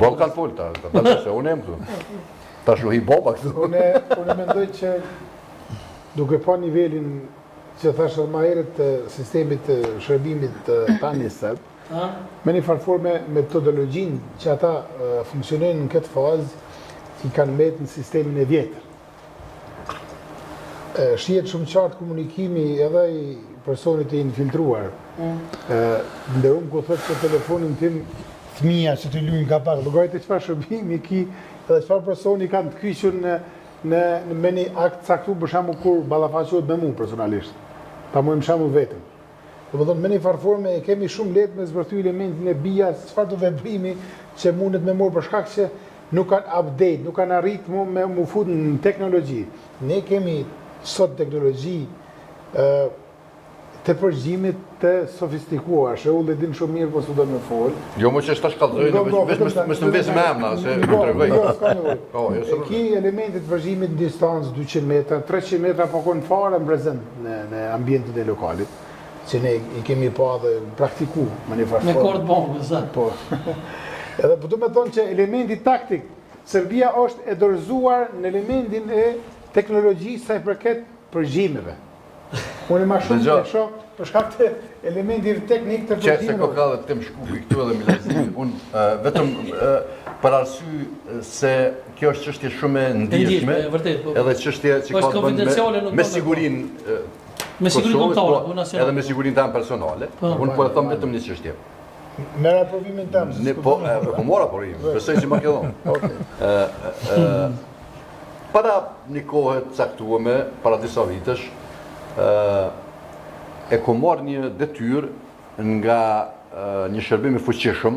Ballkan fol ta, se unë jam këtu. Tash u hi boba këtu. Unë mendoj që duke pa nivelin që thashë më herët të sistemit të shërbimit të tanjes serb, me një farforme metodologjinë që ata funksionojnë në këtë fazë që i kanë mbetë në sistemin e vjetër. Shihet shumë qartë komunikimi edhe i personit e infiltruar. Ndë unë ku thotë që telefonin tim fëmija që të luajnë ka pak, llogarit e çfarë shërbimi ki edhe çfarë personi kanë të kyqur me një akt caktuar për shembull kur ballafaqohet me mua personalisht. Ta mojmë shembull vetëm. Domethënë me një farforme e kemi shumë lehtë me zbërthy elementin e bias, çfarë do veprimi që mundet me morë për shkak që nuk kanë update, nuk kanë arritur me mu fut në teknologji. Ne kemi sot teknologji të përgjimit të sofistikuar, shëull e din shumë mirë po s'u do me fol. Jo, më që është ta shkallëzojnë, me së mbes me emna, se më të regoj. Ki elementit të përgjimit në distancë 200 metra, 300 metra po konë fare në prezent në ambientin e lokalit, që ne i kemi pa dhe praktiku me një farë. Me kord bombë, sa. Po. Edhe po du me thonë që elementi taktik, Serbia është e dorëzuar në elementin e teknologjisë sa i përket përgjimeve. Unë e ma shumë të shoh për shkak të elementi teknik të përgjimeve. Qe se ko ka dhe tem shkupi këtu edhe Milazimi, unë vetëm për arsye se kjo është çështje shumë e ndjeshme, edhe çështje që ka të bënë me sigurinë me sigurinë kombëtare, edhe me sigurinë tanë personale. Unë po e them vetëm një çështje. Merr aprovimin tam. Po mora aprovim, besoj që më ke dhënë. Para një kohë të caktuame, para disa vitesh, e ku marrë një detyrë nga një shërbim i fuqishëm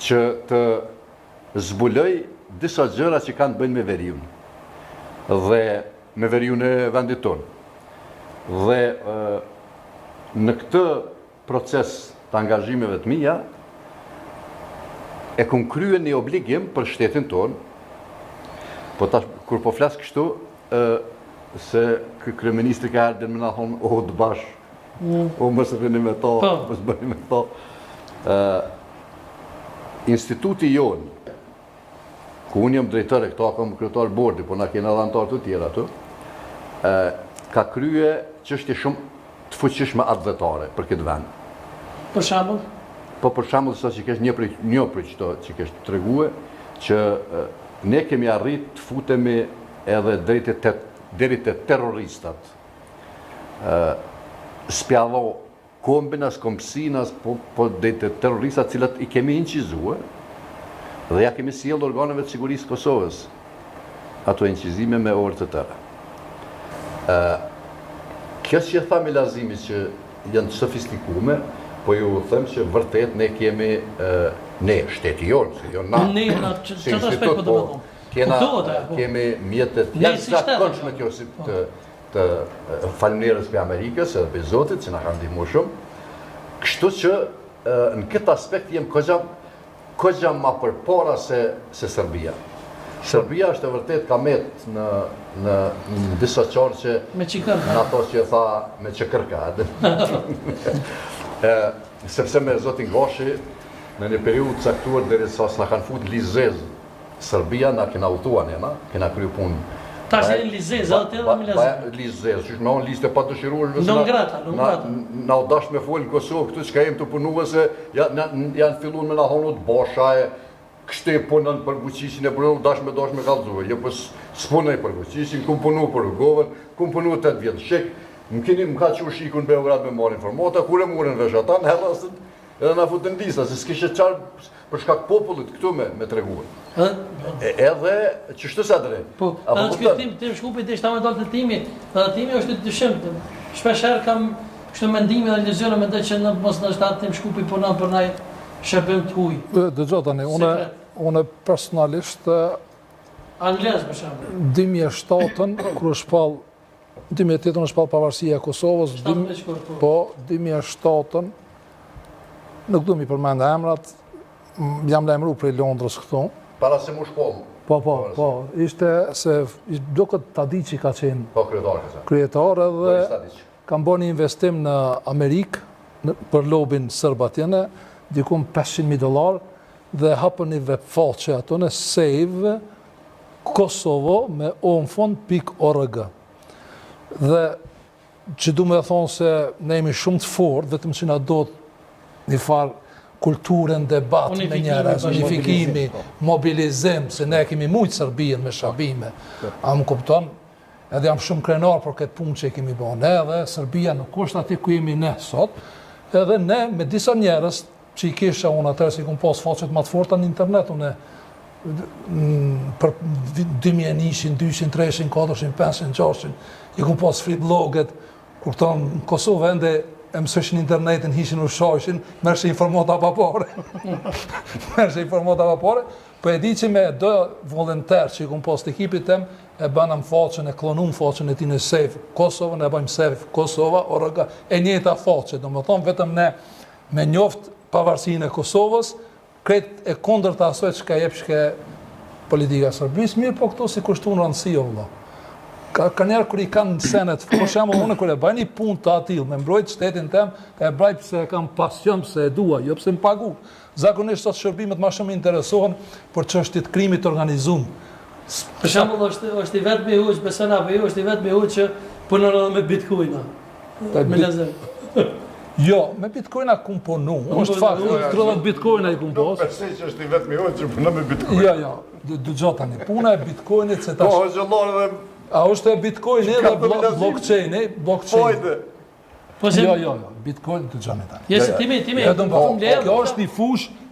që të zbuloj disa gjëra që kanë të bëjnë me veriun dhe me veriun e vendit tonë. Dhe në këtë proces të angazhimeve të mia e kum kryer një obligim për shtetin tonë, po tash kur po flas kështu se kryeministri ka ardhur më na thonë o të bash, o mos e bëni me to, mos bëni me to. Instituti jon, ku unë jam drejtor e këto kam kryetar bordi, po na kena edhe anëtar të tjerë aty, ka krye çështje shumë të fuqishme atletare për këtë vend. Për shembull? Po për shembull sa që kesh një prej çto që kesh treguar që ne kemi arrit të futemi edhe deri te terroristat. Spjallo kombinas, kompsinas, po deri te terroristat cilat i kemi incizuar dhe ja kemi sjellë organeve të sigurisë Kosovës ato incizime me orë të tëra. Kjo që tha Milazimi që janë të sofistikume, po ju them që vërtet ne kemi ne shteti jonë, se jo na. Ne na çfarë aspekt po do të thonë? Kemi mjetet jashtëzakonshme kjo si të faleminderes për Amerikës edhe për Zotit që na kanë ndihmuar shumë. Kështu që në këtë aspekt jem kogja më përpara se Serbia. Serbia është e vërtet ka met në disa qarqe në ato që tha me çekërka. Sepse me Zotin Gashi në një periudhë caktuar derisa s'na kanë fut Lizez Serbia na kena udhtuar ne, kena kryer punë. Tash janë Lizez, atë edhe Milazimi. Lizez, që me onë listë pa dëshiruar vetëm. Non grata. Na u dash me fol në Kosovë këtu çka jem të punuese, janë filluar me na honut bosha e kështu punën për fuqishin e punon dash me kallëzuar. Jo po s'punoj për fuqishin, kum punu për Rrugovën, kum punu 8 vjet. Shik, më ka qenë shikun në Beograd me marr informata, kur e morën vesh ata në Hellasën, edhe na futën lista se s'kishte çfarë për shkak popullit këtu me treguar. Edhe çështë sa drejt. Po, edhe tim shkupi dhe shta me dalë të timi, edhe timi është të dyshim. Shpesher kam kështu mendime dhe iluzione me dhe që në mos në shtatë tim shkupi punon për naj shërbim të huj. Dëgjoj tani, unë personalisht Anglez për shembull. 2007-ën kur është pall 2008-ën është pall pavarësia e Kosovës, po 2007-ën nuk du mi përmenda emrat, jam lajmëru prej Londrës këtu. Para se mu shkollë? Po, ishte se do këtë Tadici ka qenë kryetar edhe kam bo një investim në Amerikë për lobin sërb atjene, dikum $500,000 dhe hapën një web faqe ato në Save Kosovo me onfond.org. Dhe që du me thonë se ne jemi shumë të fortë, vetëm që na do një farë kulturën, debat me njëra, unifikimi, mobilizim, se ne kemi mujtë Serbien me shabime. A më kupton, edhe jam shumë krenar për këtë punë që kemi bënë, edhe Serbia nuk është ati ku jemi ne sot, edhe ne me disa njerës që i kisha unë atërë si kom pas faqet më të forta në internet, unë për 2001, 200, 300, 400, 500, 600, i kom pas free bloget, kur tonë në Kosovë ende e mësëshin internetin, hishin u shoshin, mërshë informata papare. Mërshë informata papare, po e di që me do volonter që i kom pas të ekipit tem, e banam faqen, e klonum faqen e ti në Save Kosovën, e bajmë Save Kosova, orga, e njëta faqe, do më thonë vetëm ne me njoft pavarësinë e Kosovës, kretë e kondër të asoj që ka jep shke politika Serbis, mirë po këto si kushtu në rëndësi, o vëllo. Ka njerë kër i kanë në senet, për shemë unë kër e baj një punë të atil, me mbrojt shtetin tem, e braj pëse e kam pasion, pëse e dua, jo pëse më pagu. Zakonisht sot shërbimet ma shumë interesohen për çështjet krimit organizum. Për shembull është i vetmi i huq, besona apo jo, është i vetmi i huq që punon edhe me bitcoina. Me lezet. Jo, me bitcoina kum punu. Është fakt, 30 bitcoina i kum pos. Besoj që është i vetmi huq që punon me bitcoin. Jo, dëgjoj tani. Puna e bitcoinit se tash. Po, xhallar edhe A është e bitcoin edhe blockchain, blockchain. Po se Jo, bitcoin të gjani tani. Jesë timi Vetëm pak. Kjo është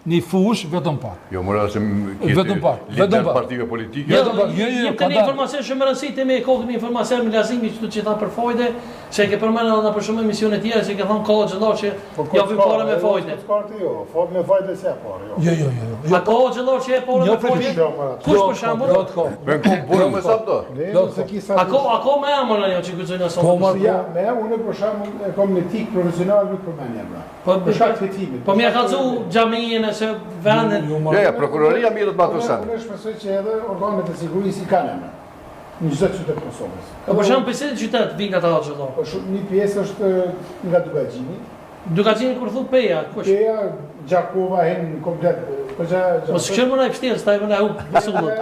një fush vetëm pak. Jo, mora se Vetëm pak. Lider partive politike. Vetëm pak. Jo, Jem të një informacion shumë rëndësi, timi e kohë një informacion me lazimi që që tha për fojde, që e ke përmenë edhe për shumë emisione tjera, që e ke thonë kohë gjëllar që japim pare me fojde. Me fojde se e parë, jo. Jo. A kohë gjëllar që e pare me fojde? Kush për shambull? Me ku burë me sa do? A kohë me amon ajo që guxojnë asot? Ja, me unë për shembull e kam një etik profesional nuk përmendja bra. Për shkak të hetimit. Po më ka thënë xhaminë se vendin. Ja, prokuroria mirët me ato sen. Unë shpresoj që edhe organet e sigurisë i kanë emra. Në çdo qytet të Kosovës. Po për shembull pse qytet vinë ata xhallar? Po një pjesë është nga Dugaxhini. Dugaxhini kur thu Peja, kush? Peja, Gjakova hen komplet. Po s'këm më vështirë, sta më na u besullë.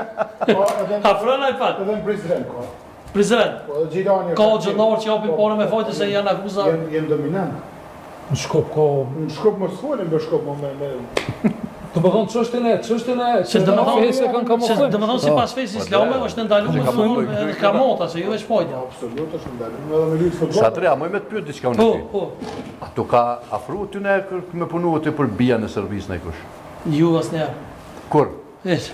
Afrona i fat. Edhe në Prizren ka. Prizren. Po Gjirani. Ka xhallar që japin parë me fajtë se janë akuzar. Janë dominant. Në Shkop ko... Në Shkop mos folën, në Shkop me... Të më thonë çështjen e Se do të thonë se kanë kamufluar. Do të thonë sipas fesë islame është ndaluar kamota, se jo është fojtja. Absolut është ndaluar. Edhe me lutë futboll. Sa treja, më me të pyet diçka unë. Po. Ato ka afru ty ne me punuar ti për bija në Serbisë në kush? Ju asnjë. Kur? Veç.